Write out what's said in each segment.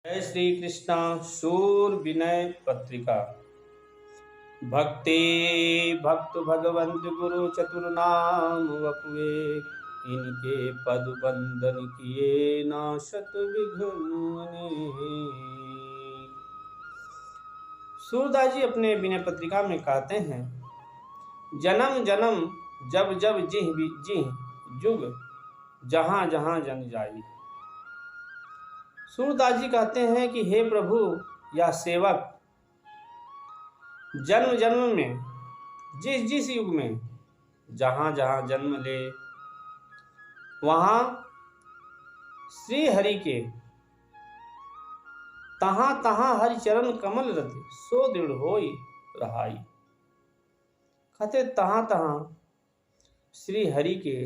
जय श्री कृष्णा। सूर विनय पत्रिका। भक्ति भक्त भगवंत गुरु चतुर्नाम वपुए, इनके पद बंदन किए नाशत विघ्न। सूरदास जी अपने विनय पत्रिका में कहते हैं, जन्म जन्म जब जब जिह जिह जुग जहां जहां जन जाई। सूरदास जी कहते हैं कि हे प्रभु या सेवक, जन्म जन्म में जिस जिस युग में जहां जहां जन्म ले, वहां श्री हरि के तहां तहां हरि चरण कमल रति सो दृढ़ होई रहाई। कहते तहां तहां श्री हरि के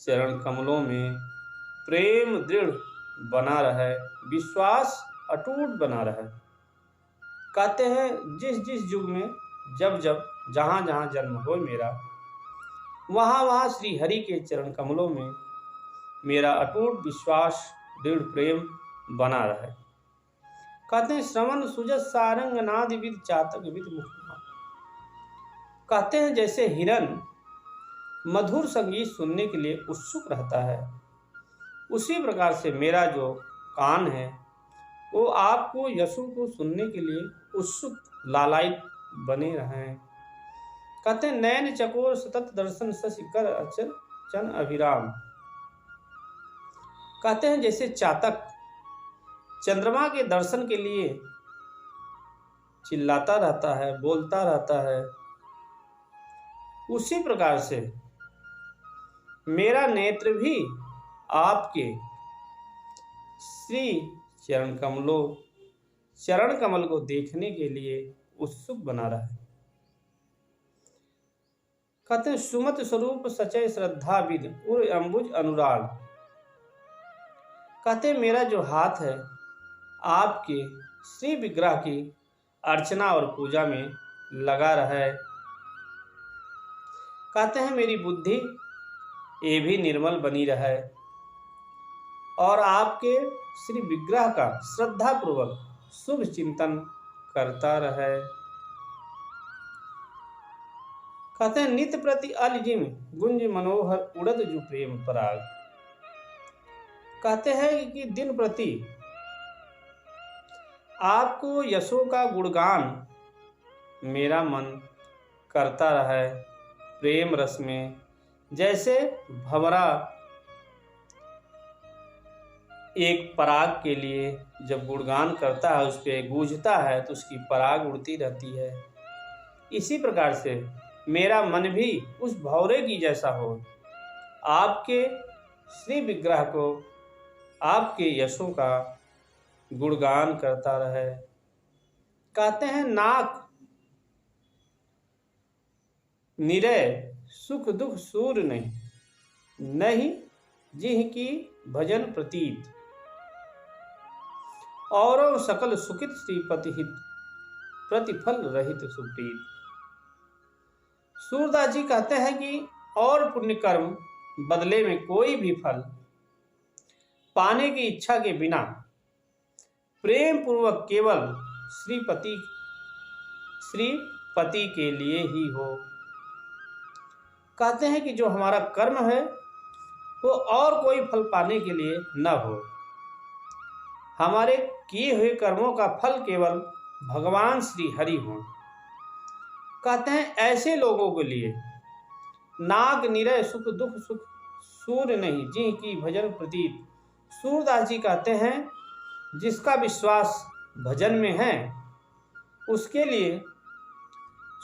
चरण कमलों में प्रेम दृढ़ बना रहे, विश्वास अटूट बना रहे। कहते हैं जिस जिस युग में जब जब जहां जहां जन्म हो मेरा, वहां वहां श्री हरि के चरण कमलों में मेरा अटूट विश्वास दृढ़ प्रेम बना रहे। कहते हैं श्रवण सुजस सारंग नाद विद चातक विद मुख। कहते हैं जैसे हिरन मधुर संगीत सुनने के लिए उत्सुक रहता है, उसी प्रकार से मेरा जो कान है वो आपको यशु को सुनने के लिए उत्सुक लालायित बने रहे। कहते हैं नयन चकोर सतत दर्शन शशि कर अचल चन अभिराम। कहते हैं जैसे चातक चंद्रमा के दर्शन के लिए चिल्लाता रहता है, बोलता रहता है, उसी प्रकार से मेरा नेत्र भी आपके श्री चरण कमल को देखने के लिए उत्सुक बना रहा है। कहते हैं सुमत स्वरूप सचय श्रद्धा विद उर अंबुज अनुराग। कहते हैं मेरा जो हाथ है आपके श्री विग्रह की अर्चना और पूजा में लगा रहा है। कहते हैं मेरी बुद्धि ये भी निर्मल बनी रहे और आपके श्री विग्रह का श्रद्धा पूर्वक शुभ चिंतन करता रहे। कहते हैं नित्य प्रति अलजिम गुंज मनोहर उड़द जु प्रेम पराग। कहते हैं कि दिन प्रति आपको यशो का गुणगान मेरा मन करता रहे प्रेम रस में। जैसे भंवरा एक पराग के लिए जब गुणगान करता है, उस पर गूंजता है तो उसकी पराग उड़ती रहती है, इसी प्रकार से मेरा मन भी उस भंवरे की जैसा हो, आपके श्री विग्रह को, आपके यशों का गुणगान करता रहे। कहते हैं नाक निरय सुख दुख सूर नहीं जिह की भजन प्रतीत, और सकल सुखित श्रीपति हित प्रतिफल रहित सुप्रीत। सूरदास जी कहते हैं कि और पुण्य कर्म बदले में कोई भी फल पाने की इच्छा के बिना प्रेम पूर्वक केवल श्रीपति के लिए ही हो। कहते हैं कि जो हमारा कर्म है वो और कोई फल पाने के लिए न हो, हमारे किए हुए कर्मों का फल केवल भगवान श्री हरि हो। कहते हैं ऐसे लोगों के लिए नाग निरय सुख दुख सुख सूर नहीं जिह की भजन प्रतीत। सूरदास जी कहते हैं जिसका विश्वास भजन में है उसके लिए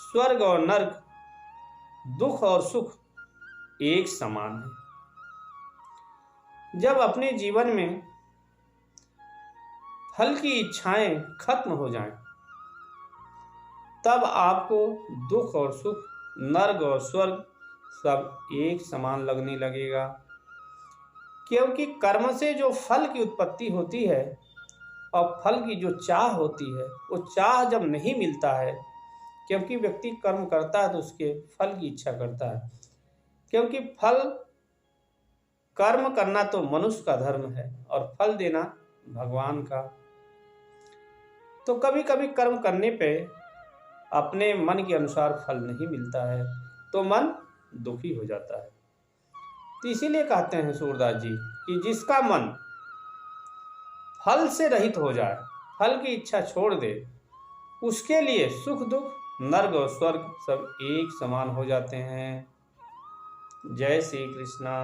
स्वर्ग और नरक, दुख और सुख एक समान है। जब अपने जीवन में फल की इच्छाएं खत्म हो जाएं, तब आपको दुख और सुख, नर्क और स्वर्ग सब एक समान लगने लगेगा। क्योंकि कर्म से जो फल की उत्पत्ति होती है और फल की जो चाह होती है, वो चाह जब नहीं मिलता है, क्योंकि व्यक्ति कर्म करता है तो उसके फल की इच्छा करता है, क्योंकि फल कर्म करना तो मनुष्य का धर्म है और फल देना भगवान का तो कभी कभी कर्म करने पे अपने मन के अनुसार फल नहीं मिलता है तो मन दुखी हो जाता है। तो इसीलिए कहते हैं सूरदास जी कि जिसका मन फल से रहित हो जाए, फल की इच्छा छोड़ दे, उसके लिए सुख दुख, नर्क और स्वर्ग सब एक समान हो जाते हैं। जय श्री कृष्णा।